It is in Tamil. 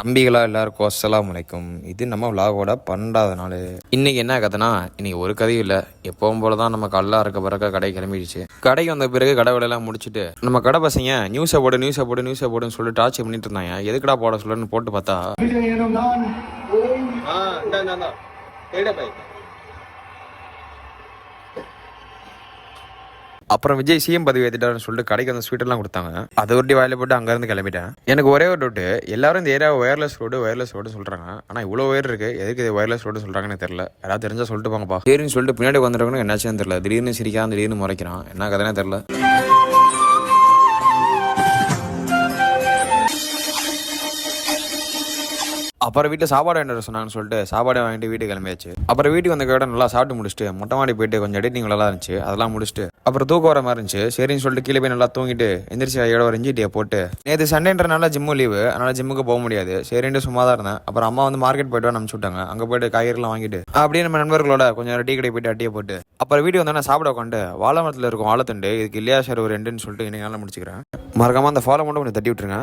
தம்பிகளா எல்லாருக்கும் அஸ்ஸலாமு அலைக்கும். இது நம்ம விலாகோட 12வது நாள். இன்னைக்கு என்ன கதைனா, இன்னைக்கு ஒரு கதையும் இல்லை. எப்பவும் போல தான் நம்ம கல்லா இருக்க பிறகு கடை கிளம்பிடுச்சு. கடைக்கு வந்த பிறகு கடை வேலையெல்லாம் முடிச்சுட்டு நம்ம கடை பசங்க நியூஸை போடுன்னு சொல்லிட்டு டார்ச்சர் பண்ணிட்டு இருந்தாங்க. எதுக்குடா போட சொல்லுன்னு போட்டு பார்த்தா அப்புறம் விஜய் சிஎம் பதவி ஏற்றிட்டாருன்னு சொல்லிட்டு கடைக்கு அந்த ஸ்வீட்டெல்லாம் கொடுத்தாங்க. அதை ஒட்டி வாயில போட்டு அங்கேருந்து கிளம்பிட்டேன். எனக்கு ஒரே ஒரு டவுட்டு, எல்லாரும் இந்த ஏரியா ஒயர்லெஸ் ரோடு சொல்கிறாங்க. ஆனால் இவ்வளோ ஒயர் இருக்குது, எதுக்கு இது ஒயர்லெஸ் ரோடு சொல்கிறாங்கன்னு தெரியல. யாராவது தெரிஞ்சால் சொல்லிட்டு போங்கப்பா. சரின்னு சொல்லிட்டு பின்னாடி வந்துருக்கணும், என்னாச்சுன்னு தெரியல. திடீர்னு சிரிக்கான், திடீர்னு முறைக்கிறான், என்ன கதைனே தெரியல. அப்புறம் வீட்டில் சாப்பாடு வாங்கிட்டு சொன்னாங்கன்னு சொல்லிட்டு சாப்பாடு வாங்கிட்டு வீட்டுக்கு கிளம்பியாச்சு. அப்புறம் வீட்டுக்கு வந்த கடை நல்லா சாப்பிட்டு முடிச்சுட்டு மொட்டை மாடி போயிட்டு கொஞ்சம் எடிட்டிங் நல்லா இருந்துச்சு, அதெல்லாம் முடிச்சுட்டு அப்புறம் தூக்கம் வர மாதிரி இருந்துச்சு. சரின்னு சொல்லிட்டு கீழே போய் நல்லா தூங்கிட்டு எந்திரிச்சு கையோட ஒரு இஞ்சிட்டியை போட்டு, நேற்று சண்டேன்றனால ஜிம்மும் லீவு, அதனால ஜிம்முக்கு போக முடியாது. சரின்ட்டு சும்மா தான் இருந்தேன். அப்புறம் அம்மா வந்து மார்க்கெட் போயிட்டு அனுப்பிச்சு விட்டாங்க. அங்கே போயிட்டு காய்கறிலாம் வாங்கிட்டு அப்படியே நம்ம நண்பர்களோட கொஞ்சம் டீ கடை போயிட்டு அட்டியை போட்டு அப்புறம் வீட்டுக்கு வந்தோன்னா சாப்பிட உட்காந்து வாழை மரத்தில் இருக்கும் வாழைத்தண்டு, இதுக்கு இல்லையா சார் ஒரு ரெண்டுன்னு சொல்லிட்டு இன்னைக்கு நாளில் முடிச்சுக்கிறேன். மறக்காம அந்த ஃபாலோ மட்டும் கொஞ்சம் தட்டி விட்டுருங்க.